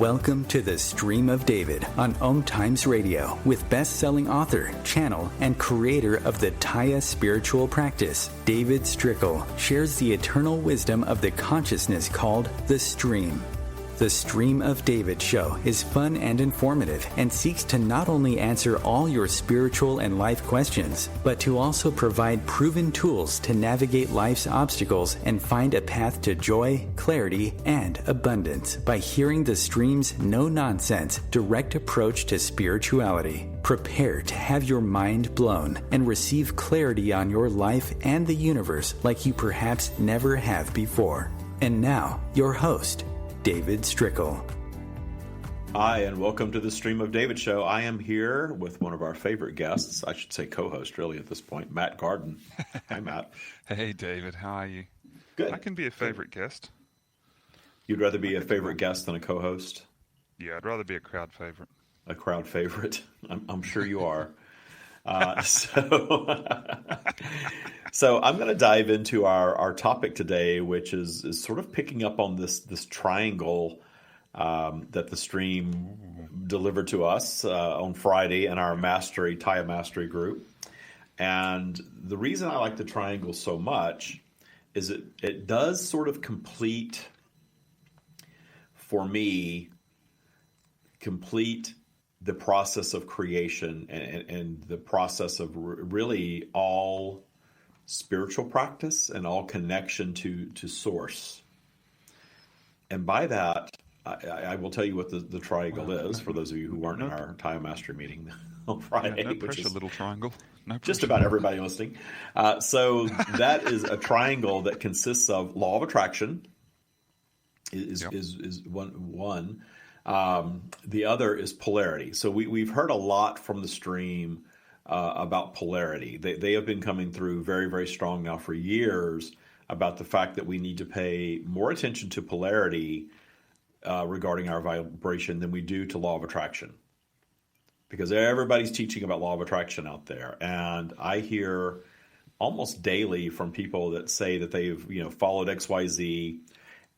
Welcome to the Stream of David on OMTimes Radio with best-selling author, channel, and creator of the Taya spiritual practice, David Strickel, shares the eternal wisdom of the consciousness called the Stream. The Stream of David show is fun and informative and seeks to not only answer all your spiritual and life questions, but to also provide proven tools to navigate life's obstacles and find a path to joy, clarity, and abundance by hearing the Stream's no-nonsense, direct approach to spirituality. Prepare to have your mind blown and receive clarity on your life and the universe like you perhaps never have before. And now, your host, David Strickel. Hi, and welcome to the Stream of David show. I am here with one of our favorite guests, I should say co-host really at this point, Matt Gardan. Hi, Matt. Hey, David. How are you? Good. I can be a favorite guest. You'd rather be a favorite guest than a co-host? Yeah, I'd rather be a crowd favorite. A crowd favorite? I'm sure you are. So I'm going to dive into our topic today, which is sort of picking up on this triangle that the Stream delivered to us on Friday in our Taya Mastery group. And the reason I like the triangle so much is it does sort of complete the process of creation and the process of really all spiritual practice and all connection to source. And by that, I will tell you what the triangle is for those of you who weren't in our Taya Mastery meeting on Friday. Yeah, no pressure, little triangle. No pressure. Just about everybody listening. So that is a triangle that consists of law of attraction is one. The other is polarity. So we've heard a lot from the Stream about polarity. They have been coming through very, very strong now for years about the fact that we need to pay more attention to polarity regarding our vibration than we do to law of attraction. Because everybody's teaching about law of attraction out there. And I hear almost daily from people that say that they've followed XYZ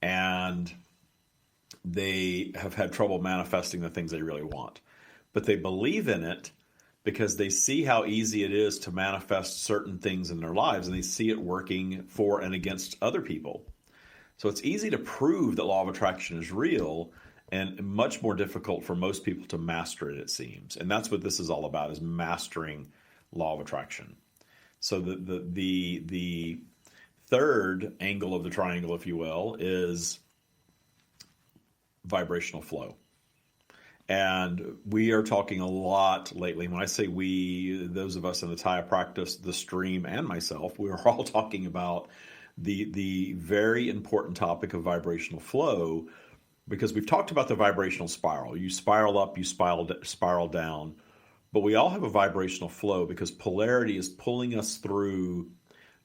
and they have had trouble manifesting the things they really want. But they believe in it because they see how easy it is to manifest certain things in their lives, and they see it working for and against other people. So it's easy to prove that law of attraction is real and much more difficult for most people to master it, it seems. And that's what this is all about, is mastering law of attraction. So the third angle of the triangle, if you will, is vibrational flow. And we are talking a lot lately. When I say we, those of us in the Taya practice, the Stream, and myself, we are all talking about the very important topic of vibrational flow, because we've talked about the vibrational spiral. You spiral up, you spiral down. But we all have a vibrational flow because polarity is pulling us through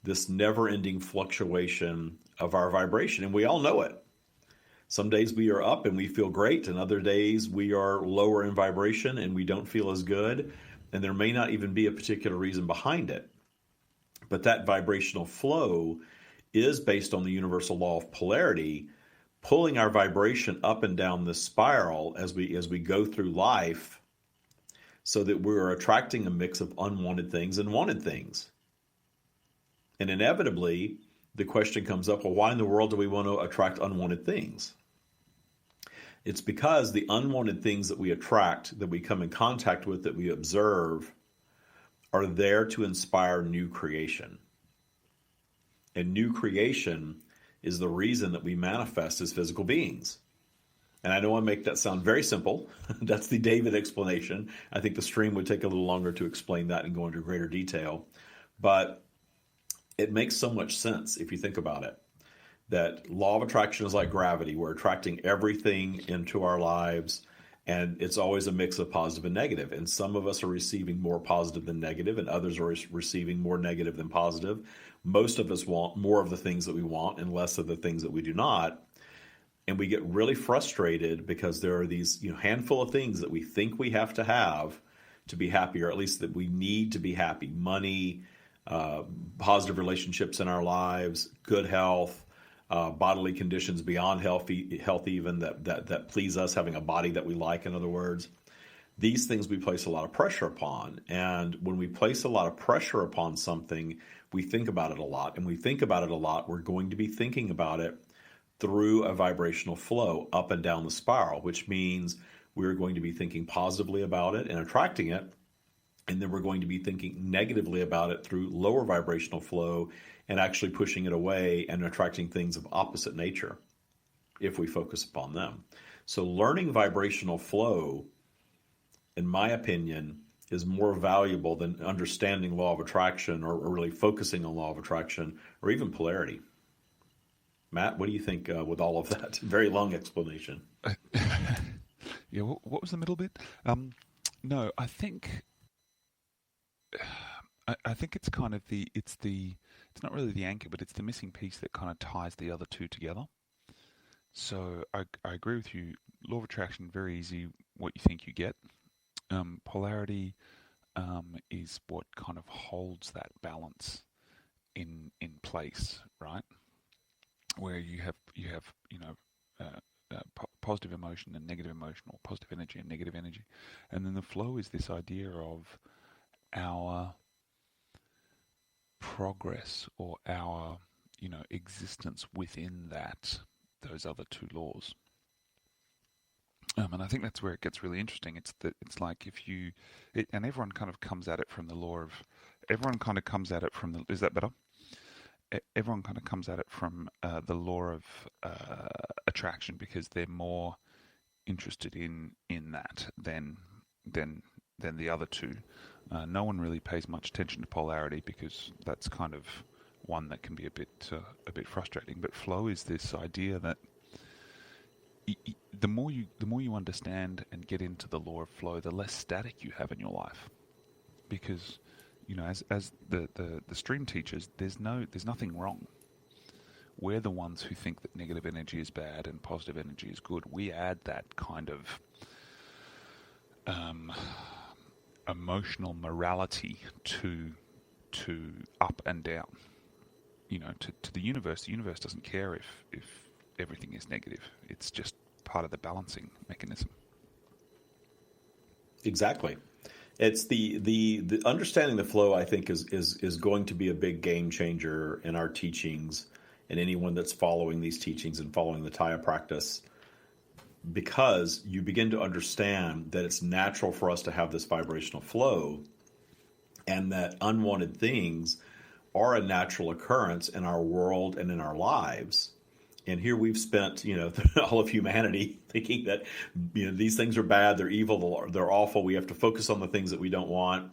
this never-ending fluctuation of our vibration, and we all know it. Some days we are up and we feel great, and other days we are lower in vibration and we don't feel as good, and there may not even be a particular reason behind it. But that vibrational flow is based on the universal law of polarity, pulling our vibration up and down this spiral as we go through life, so that we're attracting a mix of unwanted things and wanted things. And inevitably, the question comes up, well, why in the world do we want to attract unwanted things? It's because the unwanted things that we attract, that we come in contact with, that we observe, are there to inspire new creation. And new creation is the reason that we manifest as physical beings. And I know I make that sound very simple. That's the David explanation. I think the Stream would take a little longer to explain that and go into greater detail. But it makes so much sense if you think about it. That law of attraction is like gravity. We're attracting everything into our lives, and it's always a mix of positive and negative. And some of us are receiving more positive than negative, and others are receiving more negative than positive. Most of us want more of the things that we want and less of the things that we do not. And we get really frustrated because there are these handful of things that we think we have to be happy, or at least that we need to be happy. Money, positive relationships in our lives, good health, bodily conditions beyond health even that please us, having a body that we like, in other words. These things we place a lot of pressure upon. And when we place a lot of pressure upon something, we think about it a lot. And we think about it a lot, we're going to be thinking about it through a vibrational flow up and down the spiral, which means we're going to be thinking positively about it and attracting it. And then we're going to be thinking negatively about it through lower vibrational flow and actually pushing it away and attracting things of opposite nature if we focus upon them. So learning vibrational flow, in my opinion, is more valuable than understanding law of attraction or really focusing on law of attraction or even polarity. Matt, what do you think with all of that? Very long explanation. Yeah, what was the middle bit? No, I think it's kind of it's not really the anchor, but it's the missing piece that kind of ties the other two together. So I agree with you. Law of attraction, very easy. What you think you get. Polarity is what kind of holds that balance in place, right? Where you have positive emotion and negative emotion, or positive energy and negative energy, and then the flow is this idea of our progress or our existence within those other two laws. And I think that's where it gets really interesting. It's like and everyone kind of comes at it from the law of, is that better? Everyone kind of comes at it from the law of attraction, because they're more interested in that than the other two. No one really pays much attention to polarity, because that's kind of one that can be a bit frustrating. But flow is this idea that the more you understand and get into the law of flow, the less static you have in your life, because as the stream teaches, there's nothing wrong. We're the ones who think that negative energy is bad and positive energy is good. We add that kind of emotional morality to up and down, to the universe. The universe doesn't care if everything is negative. It's just part of the balancing mechanism. Exactly. It's the understanding the flow, I think, is going to be a big game changer in our teachings, and anyone that's following these teachings and following the Taya practice, because you begin to understand that it's natural for us to have this vibrational flow, and that unwanted things are a natural occurrence in our world and in our lives. And here we've spent, all of humanity thinking that, these things are bad, they're evil, they're awful. We have to focus on the things that we don't want.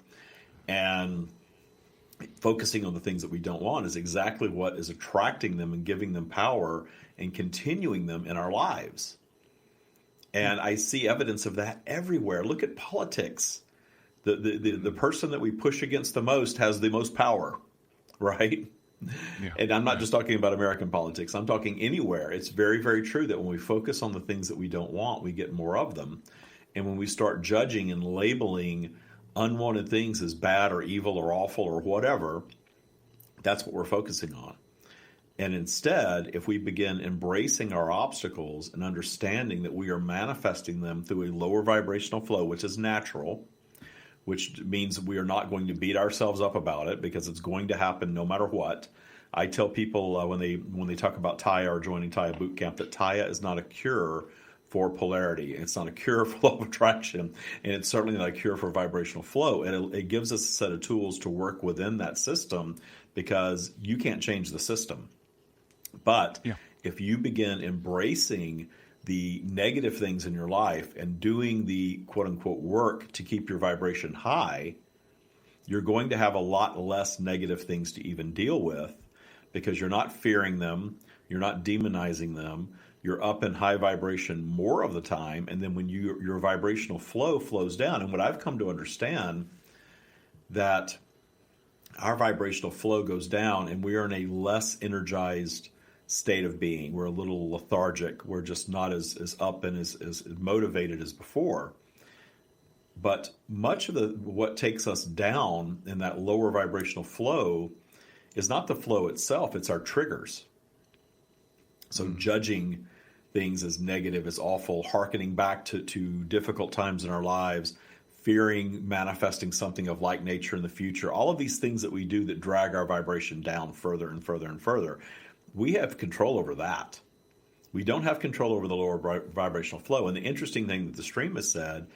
And focusing on the things that we don't want is exactly what is attracting them and giving them power and continuing them in our lives. And I see evidence of that everywhere. Look at politics. The person that we push against the most has the most power, right? Yeah. And I'm not just talking about American politics. I'm talking anywhere. It's very, very true that when we focus on the things that we don't want, we get more of them. And when we start judging and labeling unwanted things as bad or evil or awful or whatever, that's what we're focusing on. And instead, if we begin embracing our obstacles and understanding that we are manifesting them through a lower vibrational flow, which is natural, which means we are not going to beat ourselves up about it, because it's going to happen no matter what. I tell people when they talk about Taya or joining Taya boot camp that Taya is not a cure for polarity. It's not a cure for law of attraction, and it's certainly not a cure for vibrational flow. It gives us a set of tools to work within that system, because you can't change the system. But if you begin embracing the negative things in your life and doing the quote-unquote work to keep your vibration high, you're going to have a lot less negative things to even deal with, because you're not fearing them, you're not demonizing them, you're up in high vibration more of the time, and then when your vibrational flow flows down, and what I've come to understand, that our vibrational flow goes down and we are in a less energized state of being. We're a little lethargic. We're just not as up and as motivated as before. But much of what takes us down in that lower vibrational flow is not the flow itself, it's our triggers. So judging things as negative, as awful, hearkening back to difficult times in our lives, fearing manifesting something of like nature in the future, all of these things that we do that drag our vibration down further and further and further, we have control over that. We don't have control over the lower vibrational flow. And the interesting thing that the stream has said,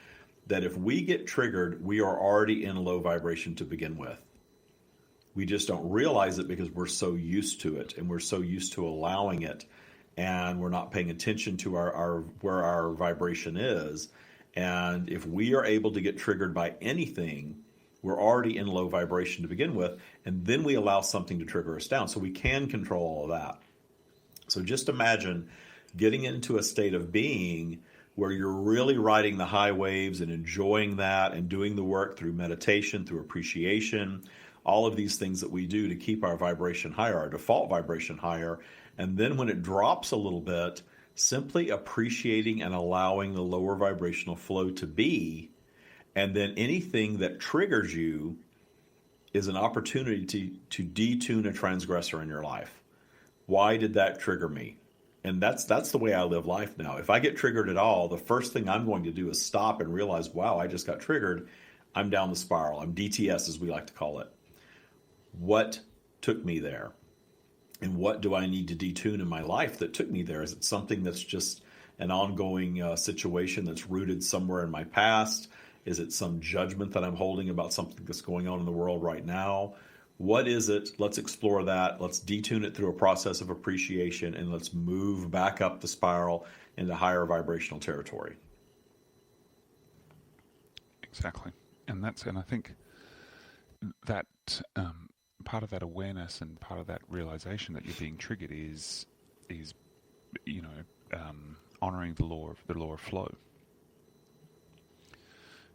that if we get triggered, we are already in low vibration to begin with. We just don't realize it because we're so used to it, and we're so used to allowing it, and we're not paying attention to our where our vibration is. And if we are able to get triggered by anything, we're already in low vibration to begin with, and then we allow something to trigger us down. So we can control all of that. So just imagine getting into a state of being where you're really riding the high waves and enjoying that and doing the work through meditation, through appreciation, all of these things that we do to keep our vibration higher, our default vibration higher. And then when it drops a little bit, simply appreciating and allowing the lower vibrational flow to be. And then anything that triggers you is an opportunity to detune a transgressor in your life. Why did that trigger me? And that's the way I live life now. If I get triggered at all, the first thing I'm going to do is stop and realize, wow, I just got triggered. I'm down the spiral. I'm DTS, as we like to call it. What took me there? And what do I need to detune in my life that took me there? Is it something that's just an ongoing situation that's rooted somewhere in my past? Is it some judgment that I'm holding about something that's going on in the world right now? What is it? Let's explore that. Let's detune it through a process of appreciation, and let's move back up the spiral into higher vibrational territory. Exactly. And I think that part of that awareness and part of that realization that you're being triggered is honoring the law of flow,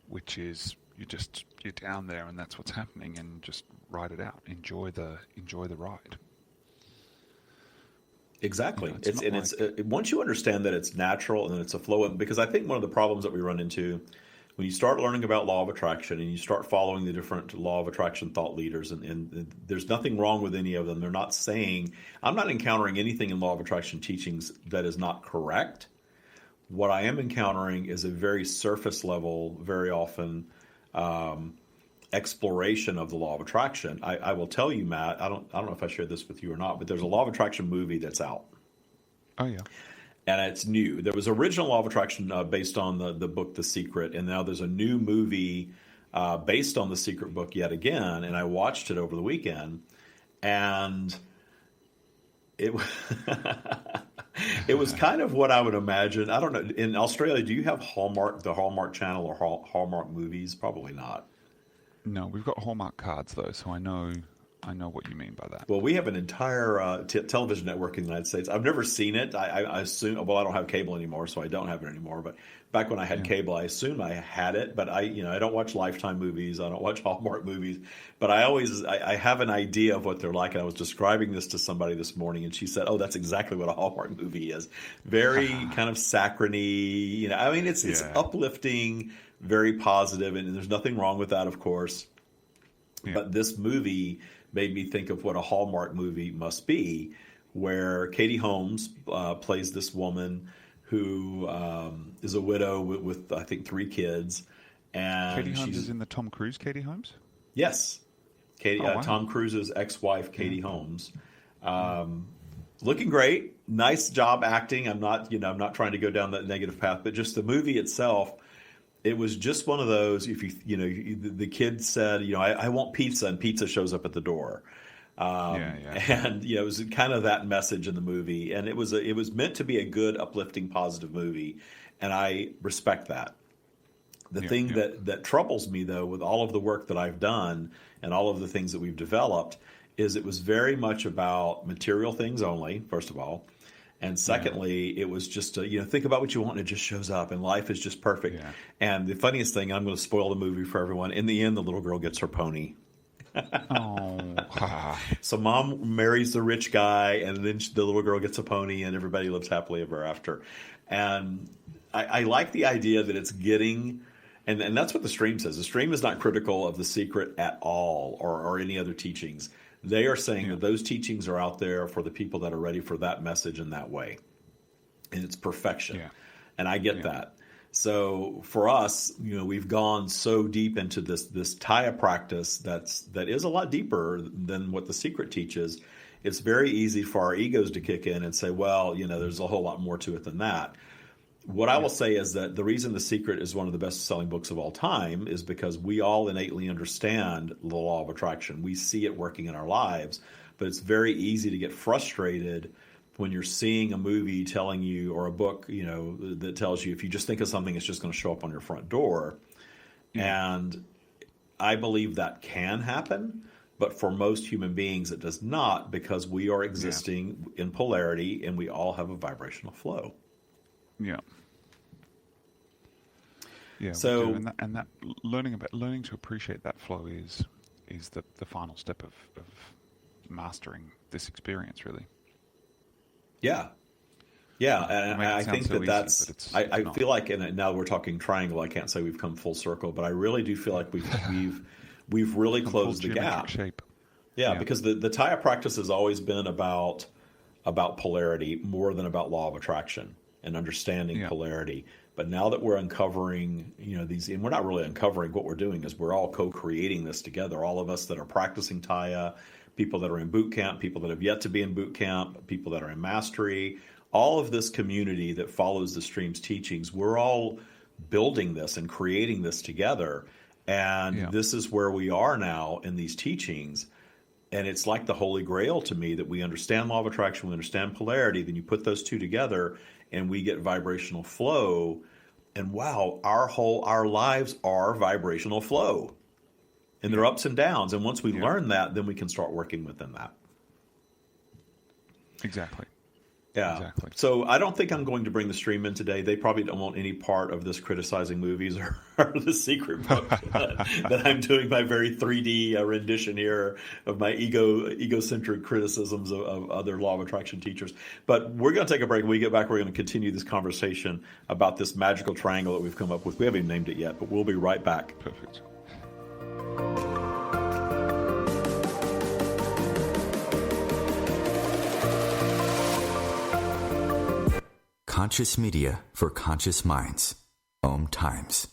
which is you're down there and that's what's happening, and just ride it out. Enjoy the ride. Exactly. Once you understand that it's natural and it's a flow, because I think one of the problems that we run into when you start learning about law of attraction and you start following the different law of attraction thought leaders, and there's nothing wrong with any of them. They're not saying, I'm not encountering anything in law of attraction teachings that is not correct. What I am encountering is a very surface level, very often, exploration of the law of attraction. I will tell you, Matt, I don't know if I shared this with you or not, but there's a law of attraction movie that's out. Oh, yeah. And it's new. There was original law of attraction based on the book The Secret, and now there's a new movie based on The Secret book yet again, and I watched it over the weekend, and it it was kind of what I would imagine. I don't know. In Australia, do you have the Hallmark Channel, or Hallmark movies? Probably not. No, we've got Hallmark cards though, so I know what you mean by that. Well, we have an entire television network in the United States. I've never seen it. I assume. Well, I don't have cable anymore, so I don't have it anymore. But back when I had cable, I assume I had it. But I don't watch Lifetime movies. I don't watch Hallmark movies. But I have an idea of what they're like. And I was describing this to somebody this morning, and she said, "Oh, that's exactly what a Hallmark movie is. Very kind of saccharine. It's uplifting, very positive, and there's nothing wrong with that, of course. Yeah. But this movie made me think of what a Hallmark movie must be, where Katie Holmes plays this woman who is a widow with I think 3 kids. And Katie Holmes is in the Tom Cruise Katie Holmes? Yes. Wow. Tom Cruise's ex-wife, Katie Holmes. Looking great. Nice job acting. I'm not trying to go down that negative path, but just the movie itself, it was just one of those. If the kid said, I want pizza, and pizza shows up at the door. And it was kind of that message in the movie, and it was meant to be a good, uplifting, positive movie, and I respect that. The thing that troubles me, though, with all of the work that I've done and all of the things that we've developed, is it was very much about material things only, first of all. And secondly, it was just, think about what you want, and it just shows up, and life is just perfect. Yeah. And the funniest thing, I'm going to spoil the movie for everyone, in the end, the little girl gets her pony. So mom marries the rich guy, and then the little girl gets a pony, and everybody lives happily ever after. And I like the idea that it's getting And that's what the stream says. The stream is not critical of the secret at all, or any other teachings. They are saying that those teachings are out there for the people that are ready for that message in that way. And it's perfection. Yeah. And I get that. So for us, we've gone so deep into this Taya practice that is a lot deeper than what the secret teaches. It's very easy for our egos to kick in and say, well, there's a whole lot more to it than that. What I will say is that the reason The Secret is one of the best-selling books of all time is because we all innately understand the law of attraction. We see it working in our lives, but it's very easy to get frustrated when you're seeing a movie telling you, or a book, that tells you if you just think of something, it's just going to show up on your front door. And I believe that can happen, but for most human beings, it does not, because we are existing in polarity and we all have a vibrational flow. Yeah. Yeah. So, and that learning to appreciate that flow is the final step of mastering this experience, really. Yeah. Yeah, and I think that's I feel like, and now we're talking triangle, I can't say we've come full circle, but I really do feel like we've really closed the gap. Shape. Yeah, because the Taya practice has always been about polarity more than about law of attraction and understanding polarity. But now that we're uncovering, these, and we're not really uncovering, what we're doing is we're all co-creating this together. All of us that are practicing Taya, people that are in boot camp, people that have yet to be in boot camp, people that are in mastery, all of this community that follows the stream's teachings, we're all building this and creating this together. And this is where we are now in these teachings. And it's like the Holy Grail to me, that we understand law of attraction, we understand polarity, then you put those two together and we get vibrational flow. And wow, our lives are vibrational flow. And there are ups and downs. And once we learn that, then we can start working within that. Exactly. Yeah. Exactly. So I don't think I'm going to bring the stream in today. They probably don't want any part of this criticizing movies or the secret book that I'm doing my very 3D rendition here of my egocentric criticisms of other law of attraction teachers. But we're going to take a break. When we get back, we're going to continue this conversation about this magical triangle that we've come up with. We haven't even named it yet, but we'll be right back. Perfect. Conscious media for conscious minds. OMTimes.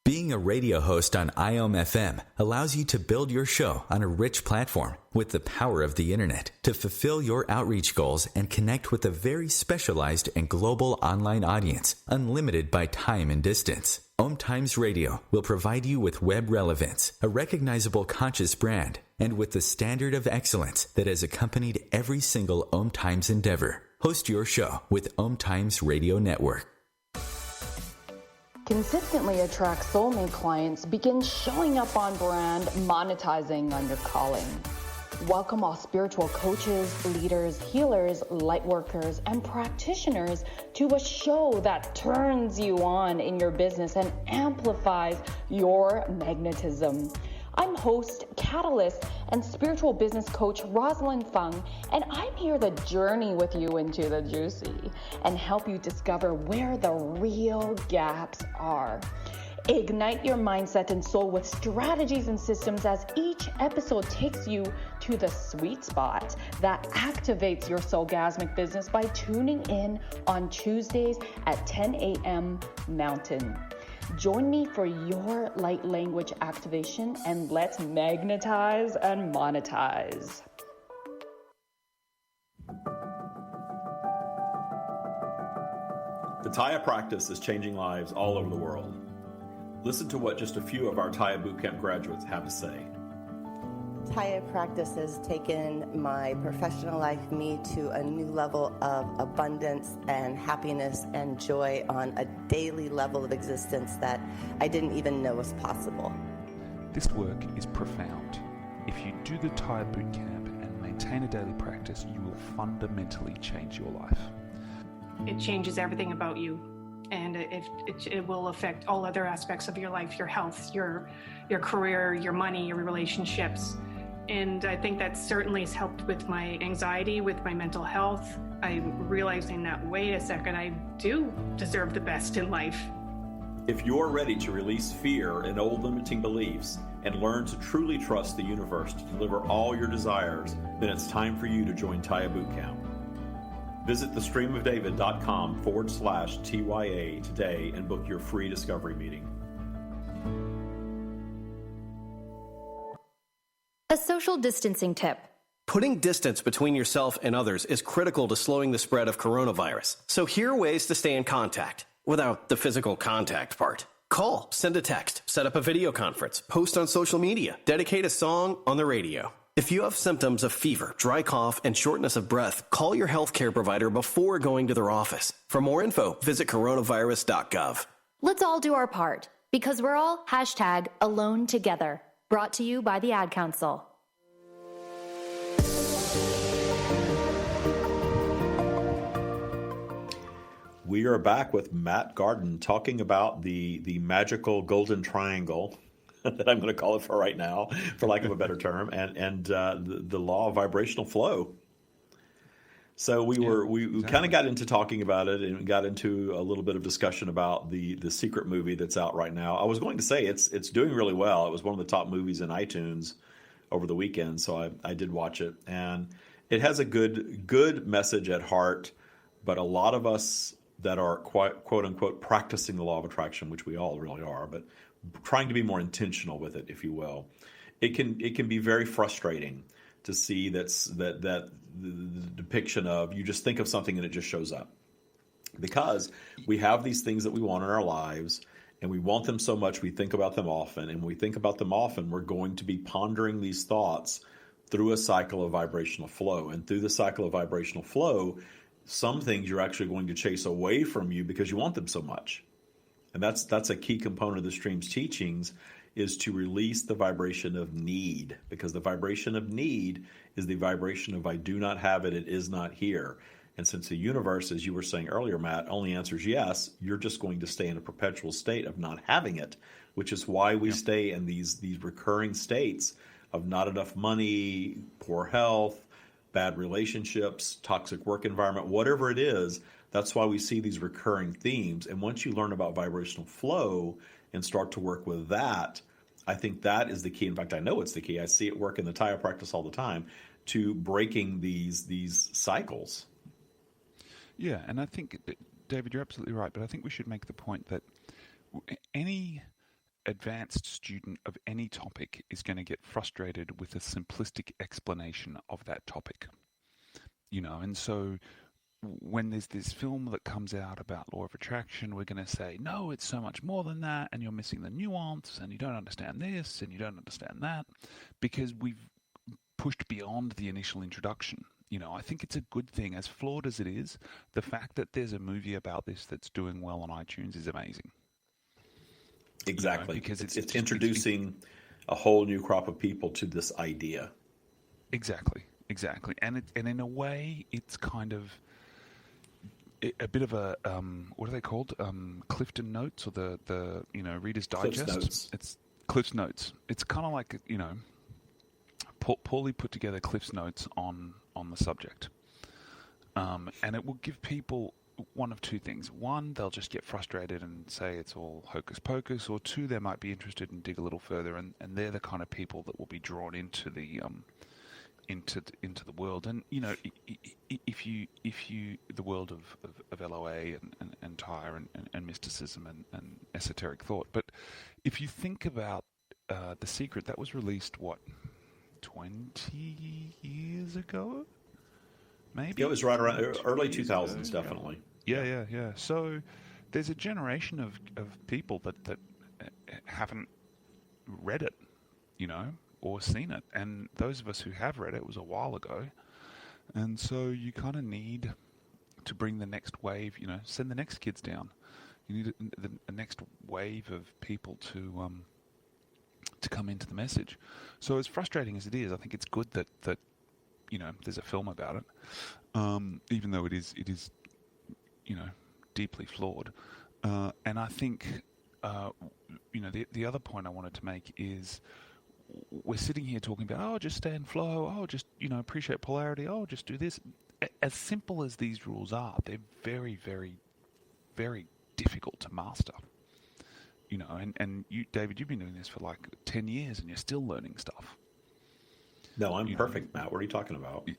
Being a radio host on IOM-FM allows you to build your show on a rich platform with the power of the internet to fulfill your outreach goals and connect with a very specialized and global online audience, unlimited by time and distance. OMTimes Radio will provide you with web relevance, a recognizable conscious brand, and with the standard of excellence that has accompanied every single OMTimes endeavor. Host your show with OMTimes Radio Network. Consistently attract soulmate clients. Begin showing up on brand, monetizing on your calling. Welcome all spiritual coaches, leaders, healers, light workers, and practitioners to a show that turns you on in your business and amplifies your magnetism. I'm host, catalyst, and spiritual business coach Rosalind Fung, and I'm here to journey with you into the juicy and help you discover where the real gaps are. Ignite your mindset and soul with strategies and systems as each episode takes you to the sweet spot that activates your soulgasmic business by tuning in on Tuesdays at 10 a.m. Mountain. Join me for your light language activation, and let's magnetize and monetize. The Taya practice is changing lives all over the world. Listen to what just a few of our Taya Bootcamp graduates have to say. Taya practice has taken my professional life, me, to a new level of abundance and happiness and joy on a daily level of existence that I didn't even know was possible. This work is profound. If you do the Taya Bootcamp and maintain a daily practice, you will fundamentally change your life. It changes everything about you, and it will affect all other aspects of your life, your health, your career, your money, your relationships. And I think that certainly has helped with my anxiety, with my mental health. I'm realizing that, wait a second, I do deserve the best in life. If you're ready to release fear and old limiting beliefs and learn to truly trust the universe to deliver all your desires, then it's time for you to join Taya Bootcamp. Visit thestreamofdavid.com/TYA today and book your free discovery meeting. A social distancing tip. Putting distance between yourself and others is critical to slowing the spread of coronavirus. So here are ways to stay in contact without the physical contact part. Call, send a text, set up a video conference, post on social media, dedicate a song on the radio. If you have symptoms of fever, dry cough, and shortness of breath, call your healthcare provider before going to their office. For more info, visit coronavirus.gov. Let's all do our part, because we're all #AloneTogether. Brought to you by the Ad Council. We are back with Matt Gardan talking about the magical golden triangle that I'm going to call it for right now, for lack of a better term, and the law of vibrational flow. So we kind of got into talking about it and got into a little bit of discussion about the secret movie that's out right now. I was going to say it's doing really well. It was one of the top movies in iTunes over the weekend, so I did watch it, and it has a good message at heart. But a lot of us that are quote unquote practicing the law of attraction, which we all really are, but trying to be more intentional with it, if you will, it can be very frustrating to see that the depiction of you just think of something and it just shows up, because we have these things that we want in our lives and we want them so much we think about them often, and when we think about them often, we're going to be pondering these thoughts through a cycle of vibrational flow. And through the cycle of vibrational flow, some things you're actually going to chase away from you because you want them so much. And that's a key component of the stream's teachings, is to release the vibration of need, because the vibration of need is the vibration of I do not have it, it is not here. And since the universe, as you were saying earlier, Matt, only answers yes, you're just going to stay in a perpetual state of not having it, which is why we stay in these recurring states of not enough money, poor health, bad relationships, toxic work environment, whatever it is. That's why we see these recurring themes. And once you learn about vibrational flow and start to work with that, I think that is the key. In fact, I know it's the key. I see it work in the Taya practice all the time, to breaking these cycles. Yeah, and I think, David, you're absolutely right, but I think we should make the point that any advanced student of any topic is going to get frustrated with a simplistic explanation of that topic. And so when there's this film that comes out about law of attraction, we're going to say, no, it's so much more than that, and you're missing the nuance, and you don't understand this, and you don't understand that, because we've pushed beyond the initial introduction. I think it's a good thing, as flawed as it is. The fact that there's a movie about this that's doing well on iTunes is amazing. Exactly, because it's introducing a whole new crop of people to this idea. Exactly, and in a way, it's kind of a bit of a what are they called? Clifton Notes, or the Reader's Digest. Cliff's Notes. It's Cliff's Notes. It's kind of like poorly put together Cliff's Notes on the subject, and it will give people one of two things. One, they'll just get frustrated and say it's all hocus pocus, or two, they might be interested and dig a little further, and they're the kind of people that will be drawn into the world. And if you the world of LOA and Taya and mysticism and esoteric thought. But if you think about The Secret, that was released 20 years ago? Maybe? Yeah, it was right around early 2000s, definitely. Yeah. So there's a generation of people that haven't read it, or seen it. And those of us who have read it was a while ago. And so you kind of need to bring the next wave, send the next kids down. You need the next wave of people to come into the message. So as frustrating as it is, I think it's good that there's a film about it, even though it is deeply flawed. And I think the other point I wanted to make is, we're sitting here talking about, just stay in flow, just appreciate polarity, just do this. As simple as these rules are, they're very, very, very difficult to master. you know, and you, David, you've been doing this for like 10 years and you're still learning stuff. No, I'm perfect, Matt. What are you talking about?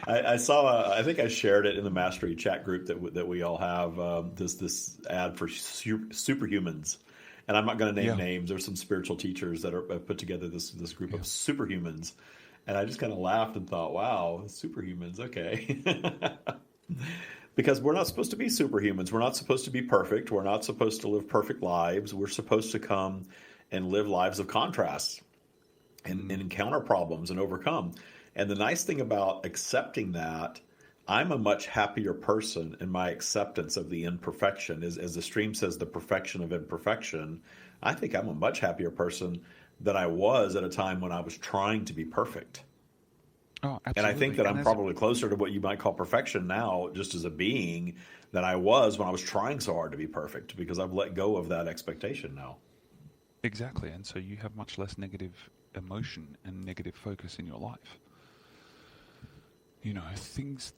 I saw. I think I shared it in the Mastery chat group that we all have. This ad for superhumans, and I'm not going to name names. There's some spiritual teachers that have put together this group of superhumans, and I just kind of laughed and thought, "Wow, superhumans, okay." Because we're not supposed to be superhumans. We're not supposed to be perfect. We're not supposed to live perfect lives. We're supposed to come and live lives of contrasts and encounter problems and overcome. And the nice thing about accepting that, I'm a much happier person in my acceptance of the imperfection. As the stream says, the perfection of imperfection. I think I'm a much happier person than I was at a time when I was trying to be perfect. Oh, absolutely. And I think that I'm probably closer to what you might call perfection now, just as a being, than I was when I was trying so hard to be perfect, because I've let go of that expectation now. Exactly. And so you have much less negative emotion and negative focus in your life. You know, things,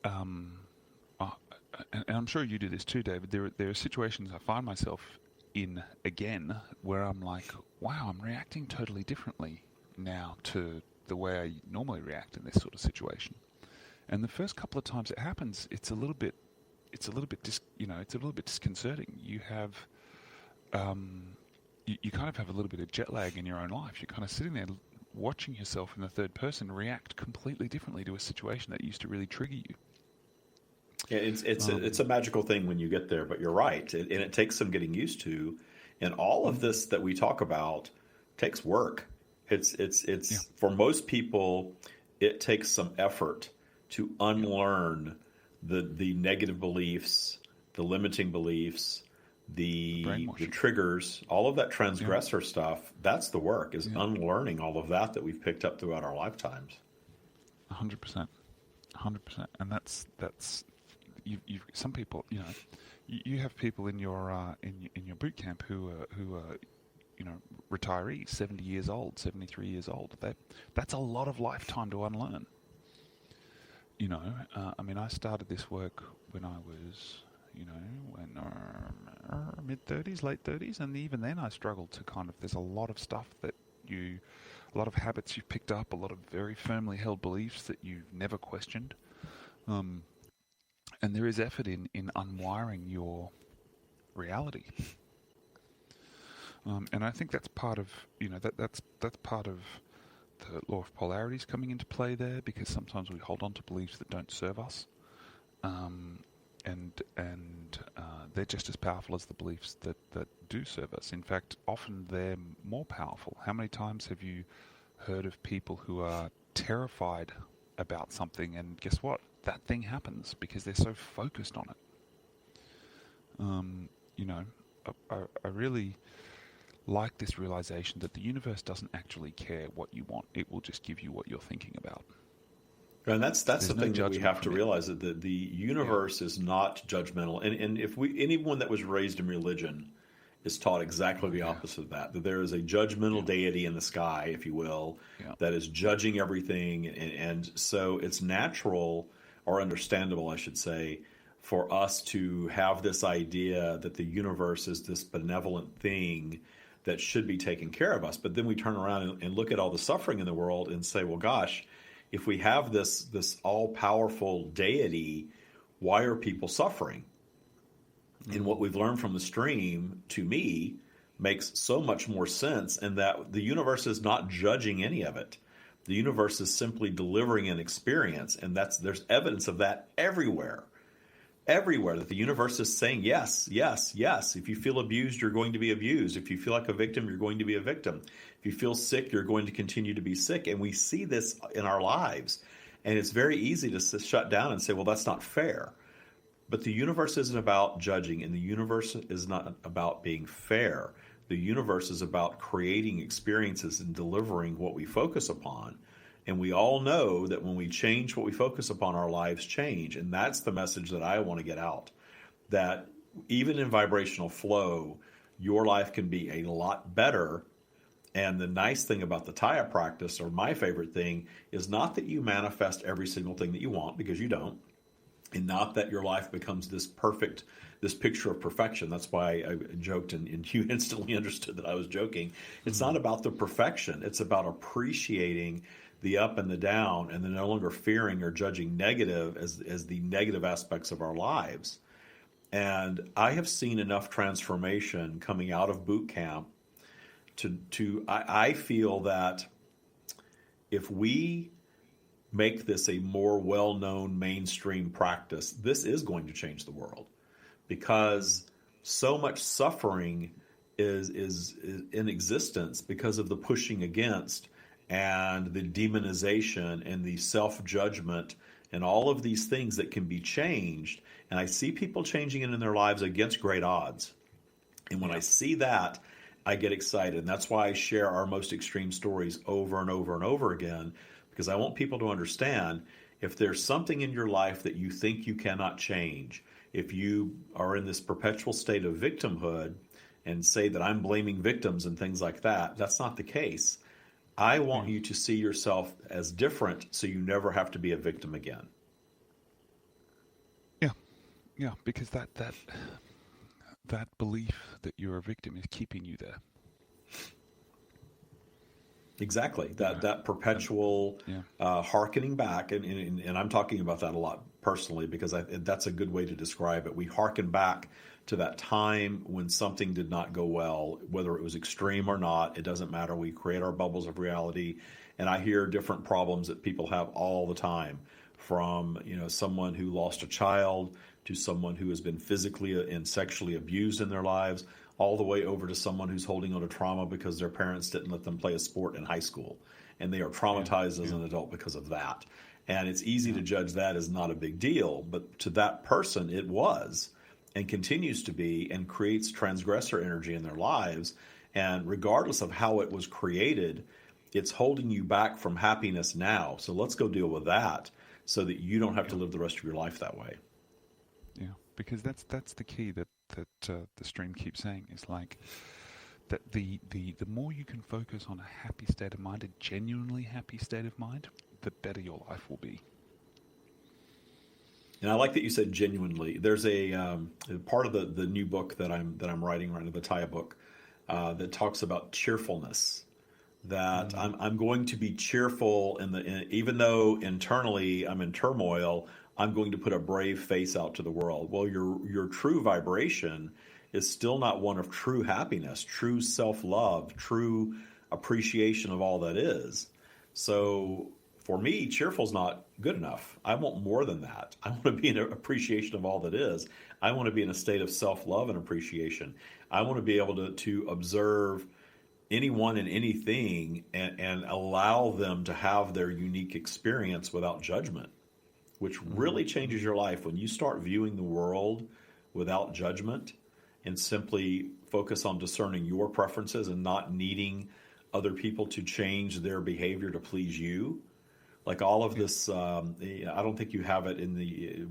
and I'm sure you do this too, David. There are situations I find myself in again where I'm like, wow, I'm reacting totally differently now to the way I normally react in this sort of situation. And the first couple of times it happens, it's a little bit disconcerting. You have, you kind of have a little bit of jet lag in your own life. You're kind of sitting there watching yourself in the third person react completely differently to a situation that used to really trigger you. Yeah, it's a magical thing when you get there, but you're right, and it takes some getting used to. And all of this that we talk about takes work. It's for most people, it takes some effort to unlearn the negative beliefs, the limiting beliefs, the triggers, all of that transgressor stuff. That's the work, is unlearning all of that we've picked up throughout our lifetimes. 100%, and that's you've some people, you know, you have people in your boot camp who are you know, retirees, 70 years old, 73 years old. That's a lot of lifetime to unlearn. You know, I mean, I started this work when I was, you know, mid-30s, late 30s, and even then I struggled to kind of, there's a lot of stuff a lot of habits you've picked up, a lot of very firmly held beliefs that you've never questioned. And there is effort in unwiring your reality. And I think that's part of, you know, that's part of the law of polarities coming into play there, because sometimes we hold on to beliefs that don't serve us, and they're just as powerful as the beliefs that do serve us. In fact, often they're more powerful. How many times have you heard of people who are terrified about something, and guess what? That thing happens because they're so focused on it. You know, I really like this realization that the universe doesn't actually care what you want. It will just give you what you're thinking about. And that's the thing that we have to realize, that the universe is not judgmental. And if anyone that was raised in religion is taught exactly the opposite of that there is a judgmental deity in the sky, if you will, that is judging everything. And so it's natural, or understandable, I should say, for us to have this idea that the universe is this benevolent thing that should be taking care of us. But then we turn around and look at all the suffering in the world and say, well, gosh, if we have this all-powerful deity, why are people suffering? And what we've learned from the stream, to me, makes so much more sense, in that the universe is not judging any of it. The universe is simply delivering an experience, and there's evidence of that everywhere. Everywhere, that the universe is saying, yes, yes, yes. If you feel abused, you're going to be abused. If you feel like a victim, you're going to be a victim. If you feel sick, you're going to continue to be sick. And we see this in our lives. And it's very easy to shut down and say, well, that's not fair. But the universe isn't about judging, and the universe is not about being fair. The universe is about creating experiences and delivering what we focus upon. And we all know that when we change what we focus upon, our lives change. And that's the message that I want to get out. That even in vibrational flow, your life can be a lot better. And the nice thing about the Taya practice, or my favorite thing, is not that you manifest every single thing that you want, because you don't. and not that your life becomes this picture of perfection. That's why I joked, and you instantly understood that I was joking. It's not about the perfection. It's about appreciating the up and the down, and then no longer fearing or judging negative as the negative aspects of our lives. And I have seen enough transformation coming out of boot camp I feel that if we make this a more well-known mainstream practice, this is going to change the world, because so much suffering is in existence because of the pushing against and the demonization and the self-judgment and all of these things that can be changed. And I see people changing it in their lives against great odds. And when I see that, I get excited. And that's why I share our most extreme stories over and over and over again, because I want people to understand, if there's something in your life that you think you cannot change, if you are in this perpetual state of victimhood and say that I'm blaming victims and things like that, that's not the case. I want you to see yourself as different so you never have to be a victim again. Yeah, because that belief that you're a victim is keeping you there. Exactly. That perpetual hearkening back, and I'm talking about that a lot personally, because that's a good way to describe it. We hearken back to that time when something did not go well, whether it was extreme or not. It doesn't matter. We create our bubbles of reality, and I hear different problems that people have all the time, from someone who lost a child to someone who has been physically and sexually abused in their lives, all the way over to someone who's holding on to trauma because their parents didn't let them play a sport in high school, and they are traumatized as an adult because of that. And it's easy to judge that as not a big deal, but to that person it was, and continues to be, and creates transgressor energy in their lives. And regardless of how it was created, it's holding you back from happiness now. So let's go deal with that so that you don't have to live the rest of your life that way. Yeah, because that's the key that the stream keeps saying, is like that the more you can focus on a happy state of mind, a genuinely happy state of mind, the better your life will be. And I like that you said genuinely. There's a part of the new book that I'm writing right now, the Taya book, that talks about cheerfulness. That I'm going to be cheerful even though internally I'm in turmoil, I'm going to put a brave face out to the world. Well, your true vibration is still not one of true happiness, true self-love, true appreciation of all that is. So for me, cheerful is not good enough. I want more than that. I want to be in appreciation of all that is. I want to be in a state of self-love and appreciation. I want to be able to observe anyone and anything and allow them to have their unique experience without judgment, which really changes your life when you start viewing the world without judgment and simply focus on discerning your preferences and not needing other people to change their behavior to please you. Like all of this, I don't think you have it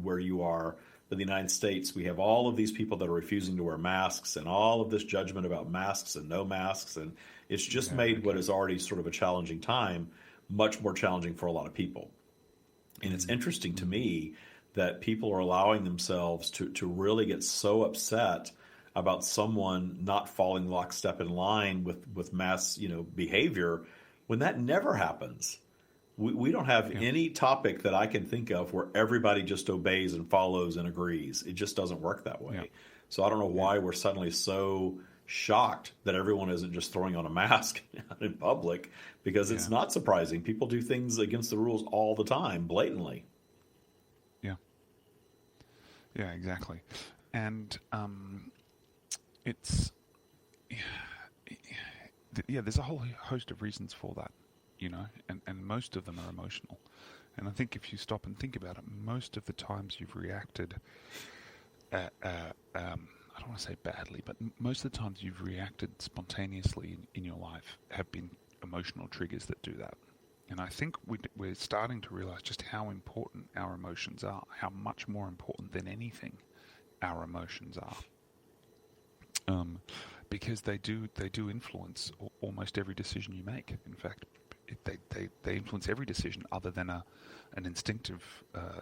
where you are, but in the United States, we have all of these people that are refusing to wear masks and all of this judgment about masks and no masks. And it's just made what is already sort of a challenging time much more challenging for a lot of people. And it's interesting to me that people are allowing themselves to really get so upset about someone not falling lockstep in line with mass behavior, when that never happens. We don't have any topic that I can think of where everybody just obeys and follows and agrees. It just doesn't work that way. Yeah. So I don't know why we're suddenly so shocked that everyone isn't just throwing on a mask in public, because it's not surprising. People do things against the rules all the time, blatantly. Yeah, exactly. And it's there's a whole host of reasons for that. And most of them are emotional. And I think if you stop and think about it, most of the times you've reacted, I don't want to say badly, but most of the times you've reacted spontaneously in your life have been emotional triggers that do that. And I think we're starting to realize just how important our emotions are, how much more important than anything our emotions are. Because they do influence almost every decision you make. In fact, they influence every decision other than an instinctive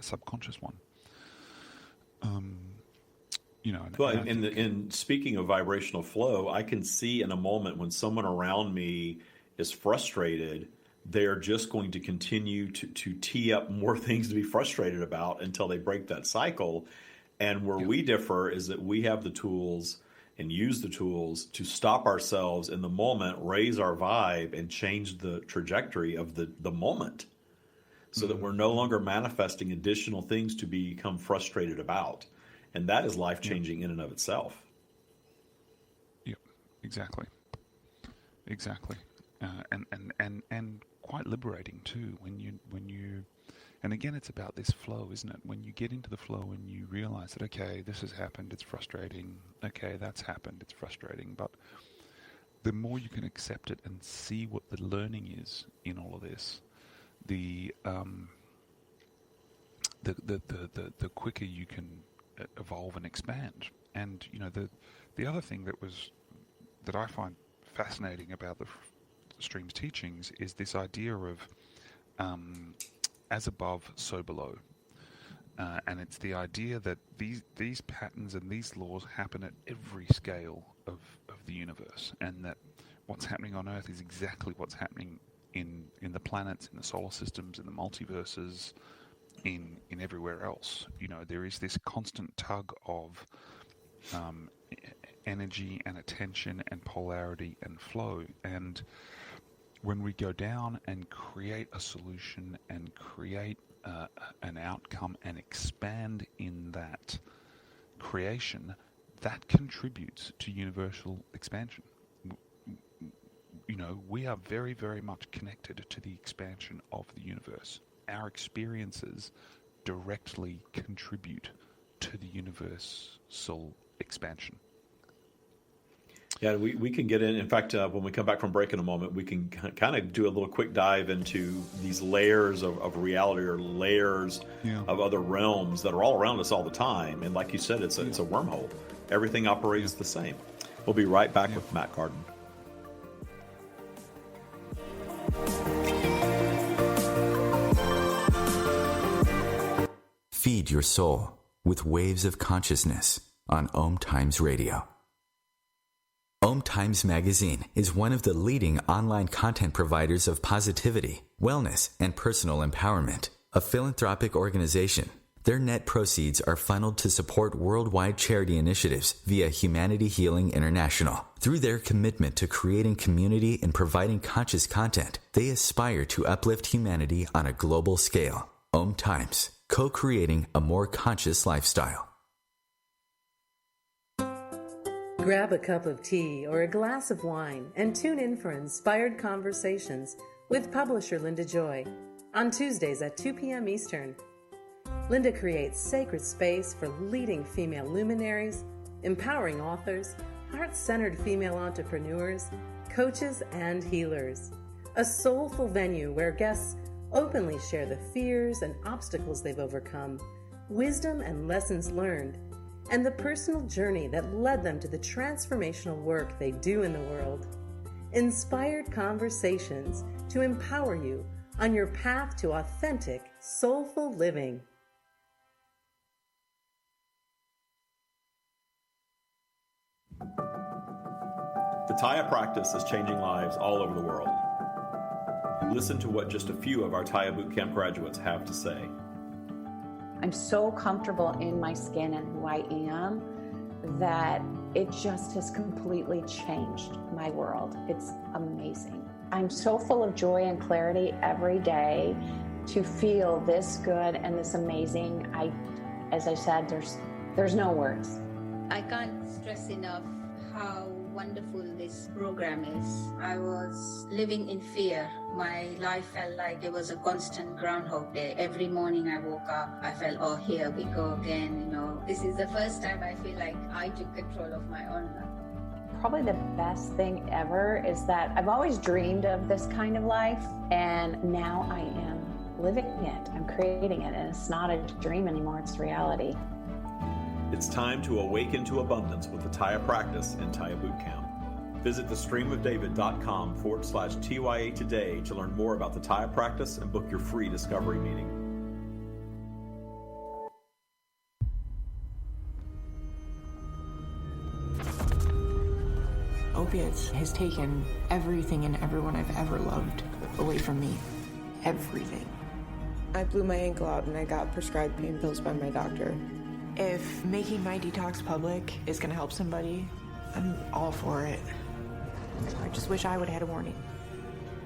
subconscious one. Well, in speaking of vibrational flow, I can see in a moment when someone around me is frustrated, they're just going to continue to tee up more things to be frustrated about until they break that cycle. And where we differ is that we have the tools and use the tools to stop ourselves in the moment, raise our vibe, and change the trajectory of the moment so that we're no longer manifesting additional things to become frustrated about. And that is life-changing in and of itself. Yep, exactly. And quite liberating too when you and again, it's about this flow, isn't it? When you get into the flow and you realize that, okay, this has happened, it's frustrating. Okay, that's happened, it's frustrating. But the more you can accept it and see what the learning is in all of this, the quicker you can evolve and expand. And the other thing that I find fascinating about the stream's teachings is this idea of as above, so below. And it's the idea that these patterns and these laws happen at every scale of the universe, and that what's happening on Earth is exactly what's happening in the planets, in the solar systems, in the multiverses, in everywhere else. There is this constant tug of energy and attention and polarity and flow. And when we go down and create a solution and create an outcome and expand in that creation, that contributes to universal expansion. We are very, very much connected to the expansion of the universe. Our experiences directly contribute to the universal expansion. Yeah, we can get in. In fact, when we come back from break in a moment, we can kind of do a little quick dive into these layers of reality, or layers of other realms that are all around us all the time. And like you said, it's a wormhole. Everything operates the same. We'll be right back with Matt Gardan. Feed your soul with waves of consciousness on OMTimes Radio. OMTimes Magazine is one of the leading online content providers of positivity, wellness, and personal empowerment. A philanthropic organization, their net proceeds are funneled to support worldwide charity initiatives via Humanity Healing International. Through their commitment to creating community and providing conscious content, they aspire to uplift humanity on a global scale. OMTimes, co-creating a more conscious lifestyle. Grab a cup of tea or a glass of wine and tune in for Inspired Conversations with publisher Linda Joy on Tuesdays at 2 p.m. Eastern. Linda creates sacred space for leading female luminaries, empowering authors, heart-centered female entrepreneurs, coaches, and healers. A soulful venue where guests openly share the fears and obstacles they've overcome, wisdom and lessons learned, and the personal journey that led them to the transformational work they do in the world. Inspired Conversations to empower you on your path to authentic, soulful living. The Taya practice is changing lives all over the world. Listen to what just a few of our Taya Bootcamp graduates have to say. I'm so comfortable in my skin and who I am that it just has completely changed my world. It's amazing. I'm so full of joy and clarity every day to feel this good and this amazing. As I said, there's no words. I can't stress enough how wonderful this program is. I was living in fear. My life felt like it was a constant Groundhog Day. Every morning I woke up, I felt, oh, here we go again. This is the first time I feel like I took control of my own life. Probably the best thing ever is that I've always dreamed of this kind of life, and now I am living it. I'm creating it, and it's not a dream anymore, it's reality. It's time to awaken to abundance with the Taya practice and Taya Bootcamp. Visit thestreamofdavid.com/TYA today to learn more about the Taya practice and book your free discovery meeting. opiates has taken everything and everyone I've ever loved away from me. Everything. I blew my ankle out and I got prescribed pain pills by my doctor. If making my detox public is going to help somebody, I'm all for it. I just wish I would have had a warning.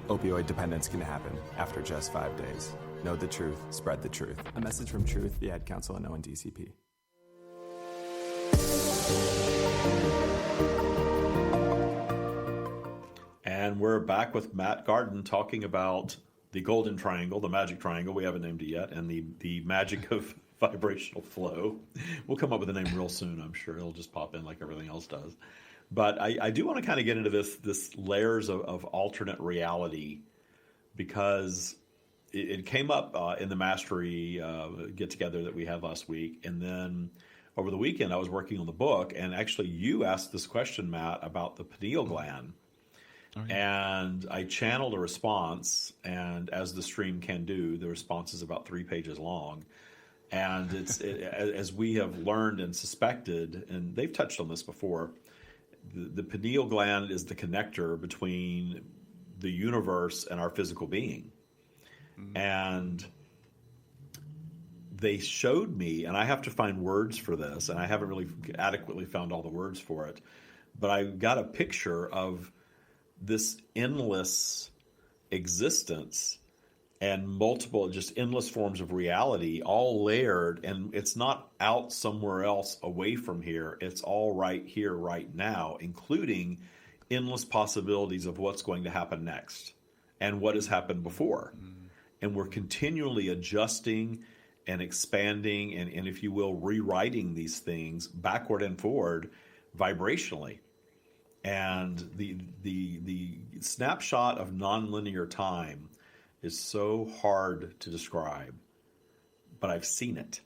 Opioid dependence can happen after just 5 days. Know the truth, spread the truth. A message from Truth, the Ad Council, and ONDCP. And we're back with Matt Gardan talking about the golden triangle, the magic triangle, we haven't named it yet, and the magic of vibrational flow. We'll come up with a name real soon, I'm sure. It'll just pop in like everything else does. But I do want to kind of get into this layers of alternate reality, because it came up in the mastery get-together that we had last week. And then over the weekend, I was working on the book, and actually you asked this question, Matt, about the pineal gland. Oh, yeah. And I channeled a response, and as the stream can do, the response is about 3 pages long. And as we have learned and suspected, and they've touched on this before, the pineal gland is the connector between the universe and our physical being. Mm-hmm. And they showed me, and I have to find words for this, and I haven't really adequately found all the words for it, but I got a picture of this endless existence and multiple, just endless forms of reality, all layered, and it's not out somewhere else away from here. It's all right here, right now, including endless possibilities of what's going to happen next and what has happened before. Mm. And we're continually adjusting and expanding and, if you will, rewriting these things backward and forward vibrationally. And the snapshot of nonlinear time is so hard to describe, but I've seen it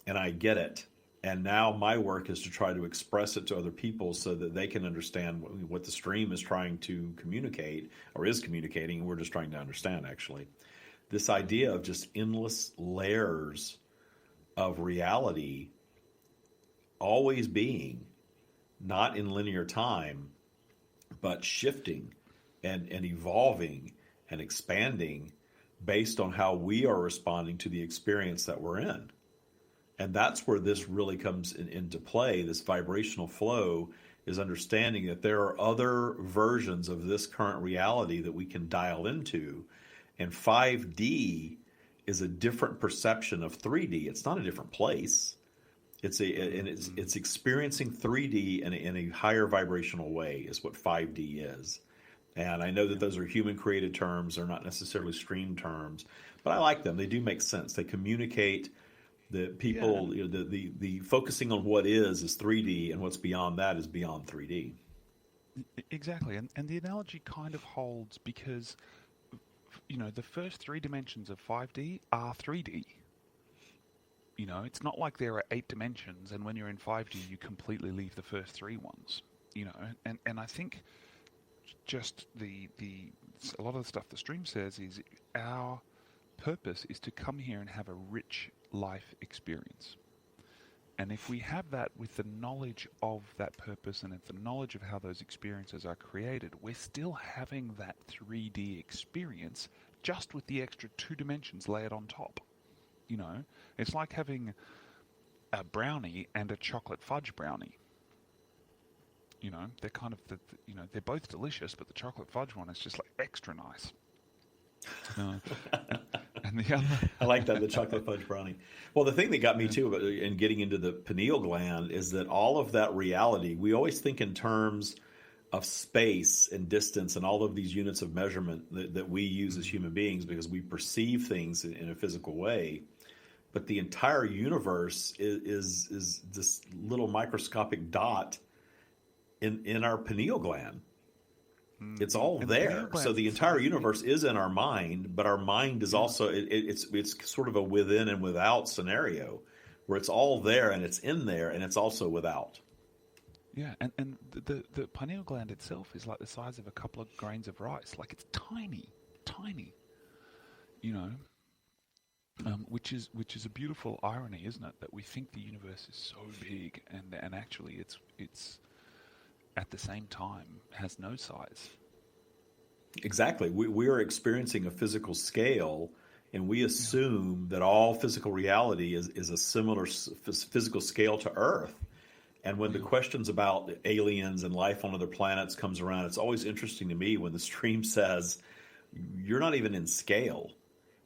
and I get it. And now my work is to try to express it to other people so that they can understand what the stream is trying to communicate, or is communicating, and we're just trying to understand, actually. This idea of just endless layers of reality always being, not in linear time, but shifting and evolving and expanding based on how we are responding to the experience that we're in. And that's where this really comes into play. This vibrational flow is understanding that there are other versions of this current reality that we can dial into. And 5D is a different perception of 3D. It's not a different place. It's experiencing 3D in a higher vibrational way is what 5D is. And I know that those are human-created terms. They're not necessarily stream terms, but I like them. They do make sense. They communicate that people, you know, the focusing on what is 3D, and what's beyond that is beyond 3D. Exactly, and the analogy kind of holds because, you know, the first 3 dimensions of 5D are 3D. You know, it's not like there are 8 dimensions, and when you're in 5D, you completely leave the first 3 ones. You know, and I think just a lot of the stuff the stream says is our purpose is to come here and have a rich life experience. And if we have that with the knowledge of that purpose and the knowledge of how those experiences are created, we're still having that 3D experience just with the extra 2 dimensions layered on top. You know, it's like having a brownie and a chocolate fudge brownie. You know, they're kind of, they're both delicious, but the chocolate fudge one is just like extra nice. And the other... I like that, the chocolate fudge brownie. Well, the thing that got me too in getting into the pineal gland is that all of that reality, we always think in terms of space and distance and all of these units of measurement that we use as human beings because we perceive things in a physical way. But the entire universe is this little microscopic dot in our pineal gland. It's all there. So the entire universe is in our mind, but our mind is also, it's sort of a within and without scenario where it's all there and it's in there and it's also without. Yeah, and the pineal gland itself is like the size of a couple of grains of rice. Like it's tiny, you know, which is a beautiful irony, isn't it? That we think the universe is so big and actually it's at the same time has no size. Exactly. We are experiencing a physical scale, and we assume that all physical reality is a similar physical scale to Earth. And when the questions about aliens and life on other planets comes around, it's always interesting to me when the stream says, you're not even in scale,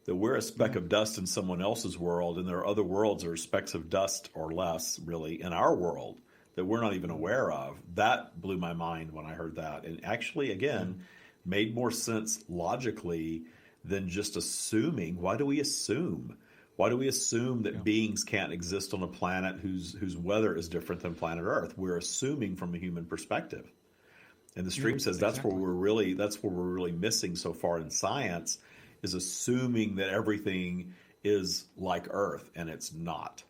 that we're a speck of dust in someone else's world, and there are other worlds that are specks of dust or less, really, in our world that we're not even aware of. That blew my mind when I heard that. And actually, again, made more sense logically than just assuming. Why do we assume? Why do we assume that beings can't exist on a planet whose weather is different than planet Earth? We're assuming from a human perspective. And the stream says that's where we're really missing so far in science, is assuming that everything is like Earth, and it's not.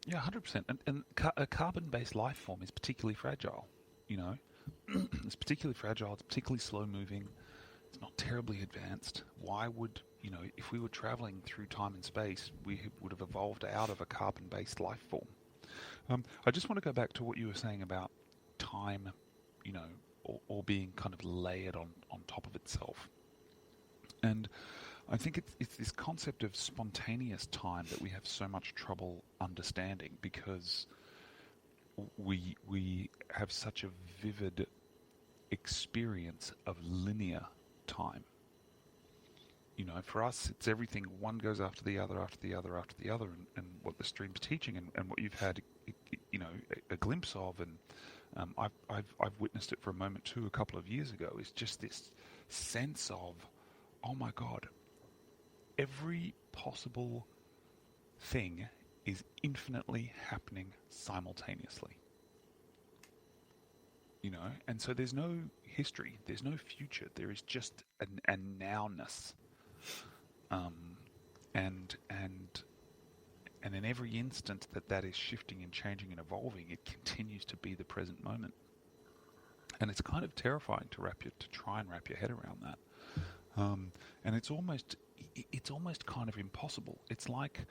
Yeah, 100%. And a carbon-based life form is particularly fragile. You know, it's particularly fragile. It's particularly slow-moving. It's not terribly advanced. Why would, if we were traveling through time and space, we would have evolved out of a carbon-based life form. I just want to go back to what you were saying about time, or being kind of layered on top of itself. And I think it's this concept of spontaneous time that we have so much trouble understanding, because we have such a vivid experience of linear time. For us, it's everything. One goes after the other, after the other, after the other, and what the stream's teaching, and what you've had, a glimpse of, and I've witnessed it for a moment too, a couple of years ago, is just this sense of, oh my God, every possible thing is infinitely happening simultaneously. And so there's no history, there's no future, there is just a nowness. And in every instant that is shifting and changing and evolving, it continues to be the present moment. And it's kind of terrifying to try and wrap your head around that. And it's almost kind of impossible. It's like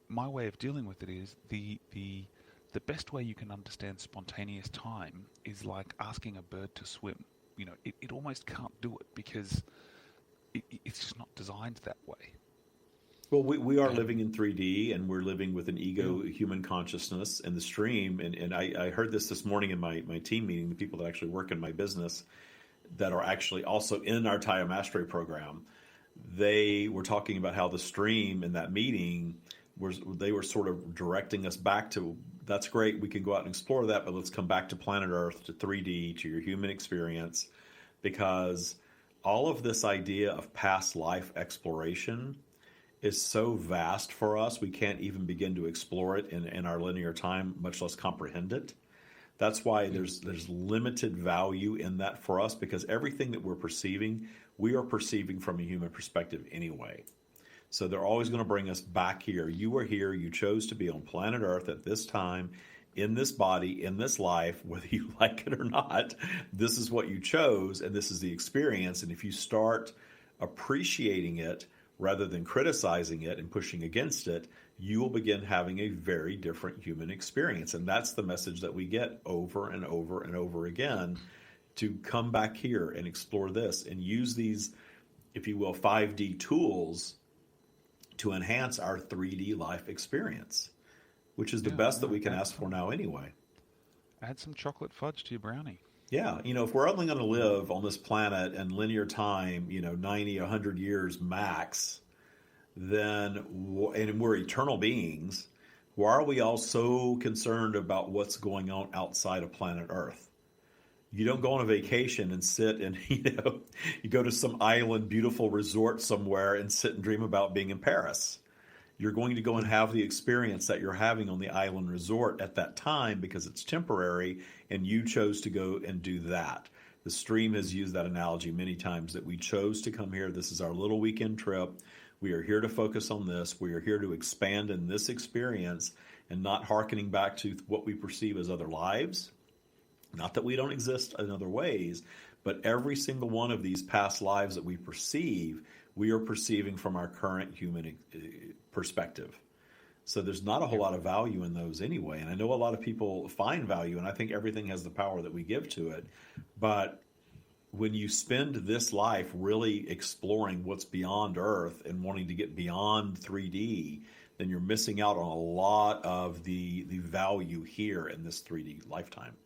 my way of dealing with it is the best way you can understand spontaneous time is like asking a bird to swim. It almost can't do it because it's just not designed that way. Well, we are living in 3D, and we're living with an ego human consciousness and the stream. And I heard this morning in my team meeting, the people that actually work in my business that are actually also in our Taya Mastery program. They were talking about how the stream in that meeting, they were sort of directing us back to, that's great, we can go out and explore that, but let's come back to planet Earth, to 3D, to your human experience, because all of this idea of past life exploration is so vast for us, we can't even begin to explore it in our linear time, much less comprehend it. That's why there's limited value in that for us, because everything that we're perceiving, we are perceiving from a human perspective anyway. So they're always going to bring us back here. You are here. You chose to be on planet Earth at this time, in this body, in this life, whether you like it or not. This is what you chose, and this is the experience. And if you start appreciating it rather than criticizing it and pushing against it, you will begin having a very different human experience. And that's the message that we get over and over and over again, to come back here and explore this and use these, if you will, 5D tools to enhance our 3D life experience, which is the best that we can ask for now anyway. Add some chocolate fudge to your brownie. Yeah, if we're only going to live on this planet in linear time, 90, 100 years max, then, and we're eternal beings, why are we all so concerned about what's going on outside of planet Earth? You don't go on a vacation and sit and, you go to some island, beautiful resort somewhere and sit and dream about being in Paris. You're going to go and have the experience that you're having on the island resort at that time because it's temporary and you chose to go and do that. The stream has used that analogy many times, that we chose to come here. This is our little weekend trip. We are here to focus on this. We are here to expand in this experience and not hearkening back to what we perceive as other lives. Not that we don't exist in other ways, but every single one of these past lives that we perceive, we are perceiving from our current human perspective. So there's not a whole lot of value in those anyway. And I know a lot of people find value, and I think everything has the power that we give to it. But when you spend this life really exploring what's beyond Earth and wanting to get beyond 3D, then you're missing out on a lot of the value here in this 3D lifetime.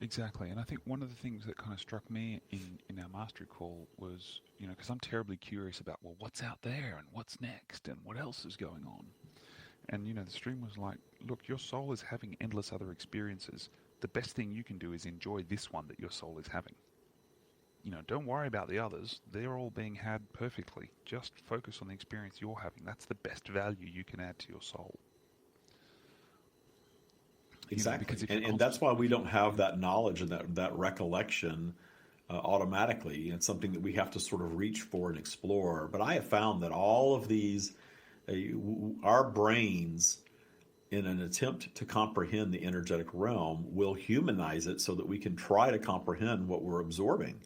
Exactly. And I think one of the things that kind of struck me in our mastery call was, because I'm terribly curious about, well, what's out there and what's next and what else is going on. And, the stream was like, look, your soul is having endless other experiences. The best thing you can do is enjoy this one that your soul is having. Don't worry about the others. They're all being had perfectly. Just focus on the experience you're having. That's the best value you can add to your soul. Exactly. And that's why we don't have that knowledge and that recollection automatically. It's something that we have to sort of reach for and explore. But I have found that all of these, our brains, in an attempt to comprehend the energetic realm, will humanize it so that we can try to comprehend what we're absorbing.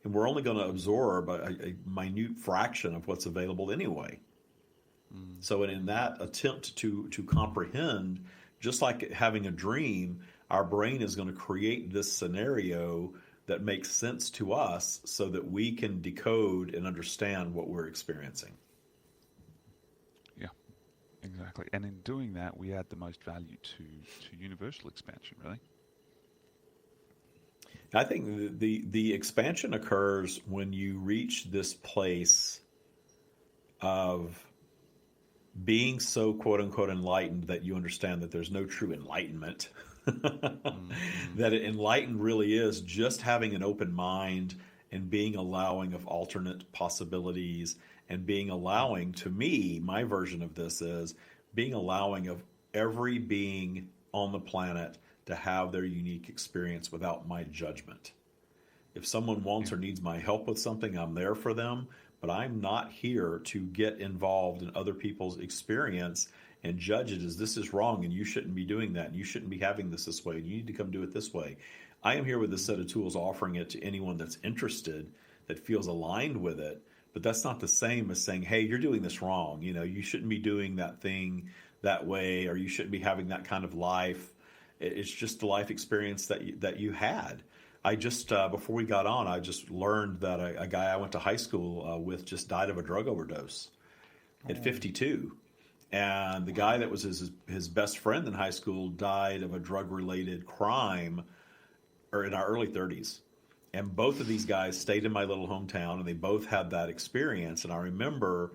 And we're only going to absorb a minute fraction of what's available anyway. So in that attempt to comprehend, just like having a dream, our brain is going to create this scenario that makes sense to us so that we can decode and understand what we're experiencing. Yeah, exactly. And in doing that, we add the most value to universal expansion, really. I think the expansion occurs when you reach this place of being so quote unquote enlightened that you understand that there's no true enlightenment. That enlightened really is just having an open mind and being allowing of alternate possibilities and being allowing, to me, my version of this is being allowing of every being on the planet to have their unique experience without my judgment. If someone wants or needs my help with something, I'm there for them, but I'm not here to get involved in other people's experience and judge it as this is wrong and you shouldn't be doing that and you shouldn't be having this way and you need to come do it this way. I am here with a set of tools offering it to anyone that's interested, that feels aligned with it, but that's not the same as saying, hey, you're doing this wrong. You shouldn't be doing that thing that way, or you shouldn't be having that kind of life. It's just the life experience that you had. I just, before we got on, I just learned that a guy I went to high school with just died of a drug overdose at 52. And the guy that was his best friend in high school died of a drug-related crime or in our early 30s. And both of these guys stayed in my little hometown, and they both had that experience. And I remember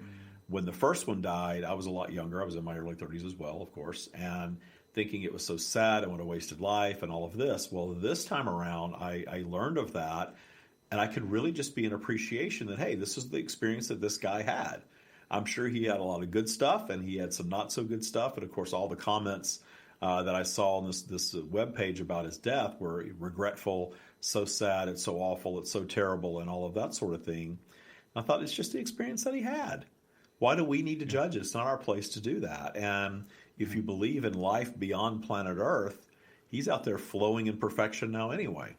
when the first one died, I was a lot younger. I was in my early 30s as well, of course, and thinking it was so sad and what a wasted life and all of this. Well, this time around, I learned of that, and I could really just be an appreciation that, hey, this is the experience that this guy had. I'm sure he had a lot of good stuff, and he had some not so good stuff. And of course, all the comments that I saw on this webpage about his death were regretful, so sad, it's so awful, it's so terrible, and all of that sort of thing. And I thought it's just the experience that he had. Why do we need to judge it? It's not our place to do that. And if you believe in life beyond planet Earth, he's out there flowing in perfection now anyway.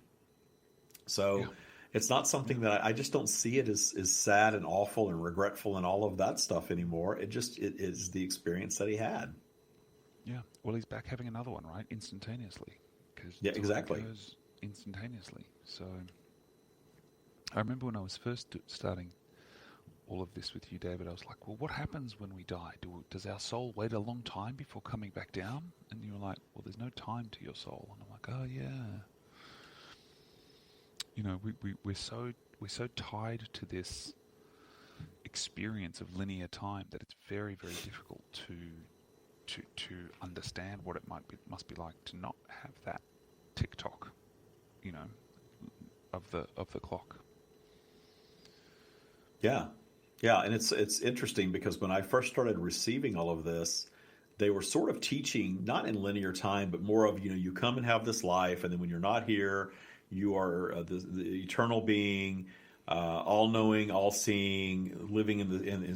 So it's not something that I just don't see it as sad and awful and regretful and all of that stuff anymore. It is the experience that he had. Yeah. Well, he's back having another one, right? Instantaneously. Yeah, exactly. Goes instantaneously. So I remember when I was first starting all of this with you, David, I was like, well, what happens when we die? Does our soul wait a long time before coming back down? And you were like, well, there's no time to your soul. And I'm like, oh, yeah. We're so tied to this experience of linear time that it's very, very difficult to understand what it must be like to not have that tick-tock, of the clock. Yeah. Yeah, and it's interesting because when I first started receiving all of this, they were sort of teaching, not in linear time, but more of, you come and have this life, and then when you're not here, you are the eternal being, all-knowing, all-seeing, living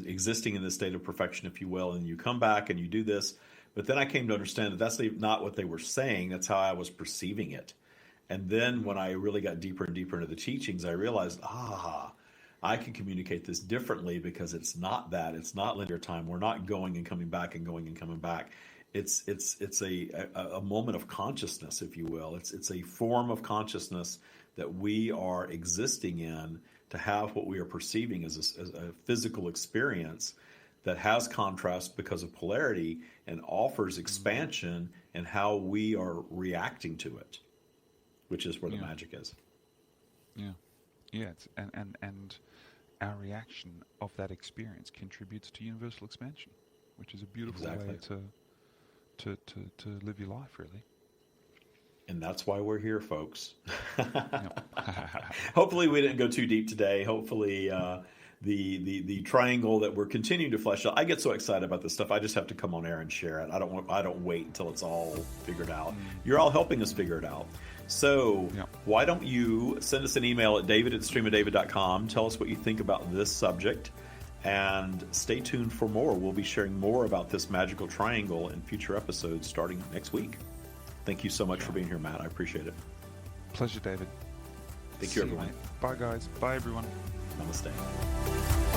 existing in this state of perfection, if you will, and you come back and you do this. But then I came to understand that that's not what they were saying. That's how I was perceiving it. And then when I really got deeper and deeper into the teachings, I realized, I can communicate this differently because it's not that. It's not linear time. We're not going and coming back and going and coming back. It's a moment of consciousness, if you will. It's a form of consciousness that we are existing in to have what we are perceiving as a physical experience that has contrast because of polarity and offers expansion in how we are reacting to it, which is where the magic is. Yeah. It's, and our reaction of that experience contributes to universal expansion, which is a beautiful way to live your life, really. And that's why we're here, folks. Hopefully we didn't go too deep today. Hopefully the triangle that we're continuing to flesh out. I get so excited about this stuff. I just have to come on air and share it. I don't wait until it's all figured out. You're all helping us figure it out. So why don't you send us an email at david@streamofdavid.com. Tell us what you think about this subject. And stay tuned for more. We'll be sharing more about this magical triangle in future episodes starting next week. Thank you so much for being here, Matt. I appreciate it. Pleasure, David. Thank you, everyone. Bye, guys. Bye, everyone. Namaste.